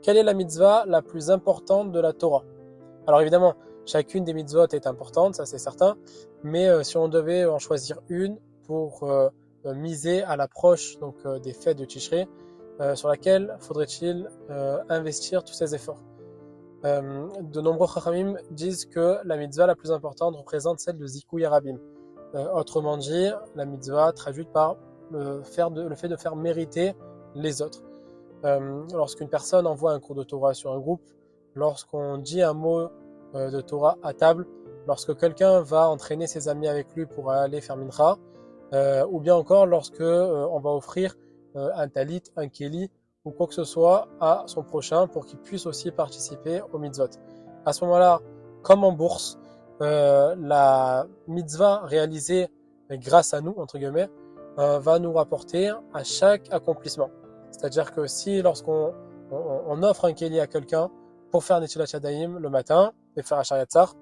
Quelle est la mitzvah la plus importante de la Torah? Alors évidemment, chacune des mitzvot est importante, ça c'est certain, mais si on devait en choisir une pour miser à l'approche des fêtes de Tishrei, sur laquelle faudrait-il investir tous ces efforts? De nombreux Chachamim disent que la mitzvah la plus importante représente celle de Zikouy Arabim. Autrement dit, la mitzvah traduite par le fait de faire mériter les autres. Lorsqu'une personne envoie un cours de Torah sur un groupe, lorsqu'on dit un mot de Torah à table, lorsque quelqu'un va entraîner ses amis avec lui pour aller faire mincha, ou bien encore lorsque on va offrir un talit, un keli ou quoi que ce soit à son prochain pour qu'il puisse aussi participer au mitzvot. À ce moment-là, comme en bourse, la mitzvah réalisée grâce à nous, entre guillemets, va nous rapporter à chaque accomplissement. C'est-à-dire que si lorsqu'on offre un keli à quelqu'un pour faire Netilat Yadayim le matin et faire un Shariatzar,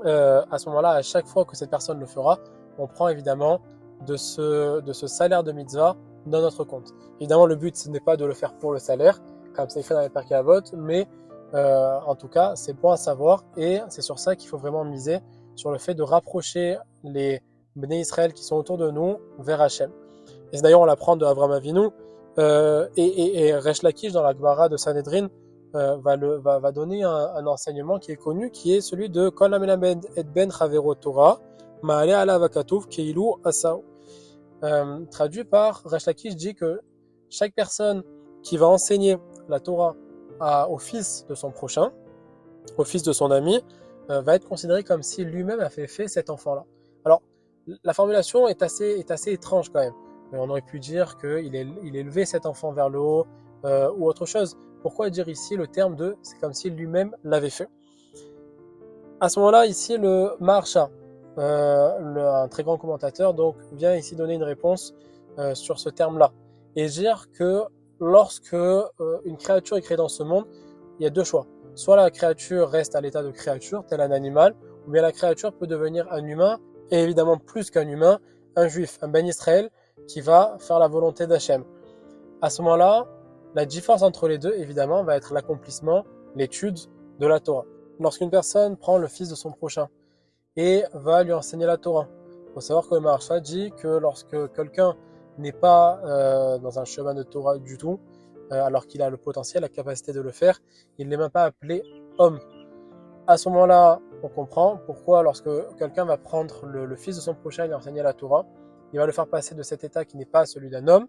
à ce moment-là, à chaque fois que cette personne le fera, on prend évidemment de ce salaire de mitzvah dans notre compte. Évidemment, le but, ce n'est pas de le faire pour le salaire, comme c'est écrit dans les Perkei Avot, mais en tout cas, c'est bon à savoir et c'est sur ça qu'il faut vraiment miser, sur le fait de rapprocher les Bnei Israël qui sont autour de nous vers Hachem. Et d'ailleurs, on l'apprend de Avraham Avinu, et Resh Lakish dans la Gemara de Sanhedrin va donner un enseignement qui est connu, qui est celui de Kol hamelamed et ben chavero Torah ma'ale alav hakatuv keilu asau. Traduit par Resh Lakish dit que chaque personne qui va enseigner la Torah au fils de son prochain, au fils de son ami, va être considéré comme si lui-même avait fait cet enfant-là. Alors, la formulation est assez étrange quand même. On aurait pu dire qu'il élevait cet enfant vers le haut ou autre chose. Pourquoi dire ici le terme de « c'est comme si lui-même l'avait fait » ? À ce moment-là, ici, le Maharsha, un très grand commentateur, donc, vient ici donner une réponse sur ce terme-là. Et dire que lorsque une créature est créée dans ce monde, il y a deux choix. Soit la créature reste à l'état de créature, tel un animal, ou bien la créature peut devenir un humain, et évidemment plus qu'un humain, un juif, un Ben Israël, qui va faire la volonté d'Hachem. À ce moment-là, la différence entre les deux, évidemment, va être l'accomplissement, l'étude de la Torah. Lorsqu'une personne prend le fils de son prochain et va lui enseigner la Torah, il faut savoir que le Maharsha dit que lorsque quelqu'un n'est pas dans un chemin de Torah du tout, alors qu'il a le potentiel, la capacité de le faire, il n'est même pas appelé homme. À ce moment-là, on comprend pourquoi lorsque quelqu'un va prendre le fils de son prochain et lui enseigner la Torah, il va le faire passer de cet état qui n'est pas celui d'un homme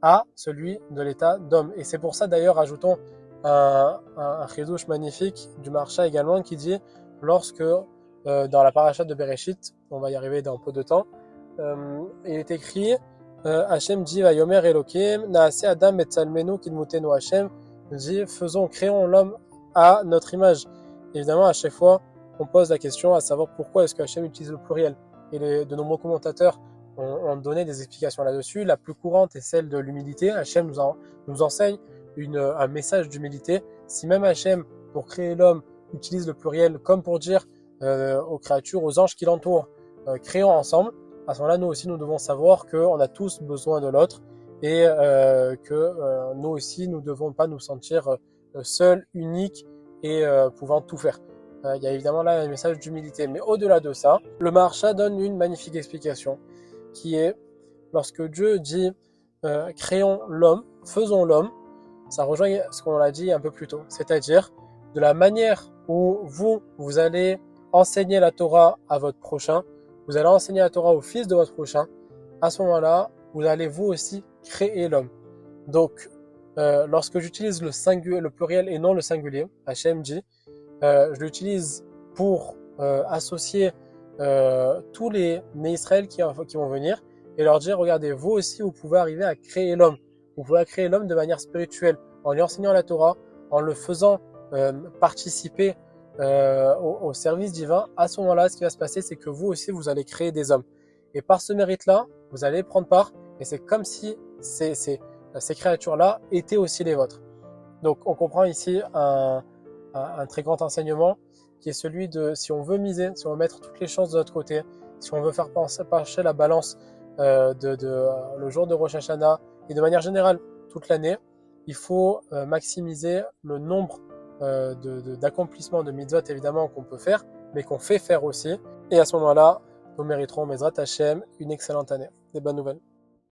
à celui de l'état d'homme. Et c'est pour ça d'ailleurs, ajoutons un chidouche magnifique du Maharsha également qui dit, lorsque dans la paracha de Bereshit, on va y arriver dans peu de temps, il est écrit Hachem dit Vayomer Elokim Naase Adam Betzalmenu Kilmutenu. Hachem dit créons l'homme à notre image. Évidemment, à chaque fois, on pose la question à savoir pourquoi est-ce que Hachem utilise le pluriel. Et de nombreux commentateurs ont donné des explications là-dessus. La plus courante est celle de l'humilité. Hachem nous enseigne un message d'humilité. Si même Hachem, pour créer l'homme, utilise le pluriel comme pour dire aux créatures, aux anges qui l'entourent, créons ensemble, à ce moment-là, nous aussi, nous devons savoir qu'on a tous besoin de l'autre et que nous aussi, nous ne devons pas nous sentir seuls, uniques et pouvant tout faire. Il y a évidemment là un message d'humilité. Mais au-delà de ça, le Maharsha donne une magnifique explication qui est, lorsque Dieu dit créons l'homme, faisons l'homme, ça rejoint ce qu'on a dit un peu plus tôt. C'est-à-dire, de la manière où vous allez enseigner la Torah à votre prochain, vous allez enseigner la Torah au fils de votre prochain, à ce moment-là, vous allez vous aussi créer l'homme. Donc, lorsque j'utilise le pluriel et non le singulier, Hachem dit, je l'utilise pour associer tous les Israël qui vont venir et leur dire, regardez, vous aussi, vous pouvez arriver à créer l'homme. Vous pouvez créer l'homme de manière spirituelle, en lui enseignant la Torah, en le faisant participer au service divin. À ce moment-là, ce qui va se passer, c'est que vous aussi, vous allez créer des hommes. Et par ce mérite-là, vous allez prendre part, et c'est comme si ces créatures-là étaient aussi les vôtres. Donc, on comprend ici un très grand enseignement, qui est celui de, si on veut miser, si on veut mettre toutes les chances de notre côté, si on veut faire pencher la balance le jour de Rosh Hashanah, et de manière générale, toute l'année, il faut maximiser le nombre d'accomplissements de mitzvot évidemment qu'on peut faire, mais qu'on fait faire aussi. Et à ce moment-là, nous mériterons, Bezrat Hashem, une excellente année. Des bonnes nouvelles.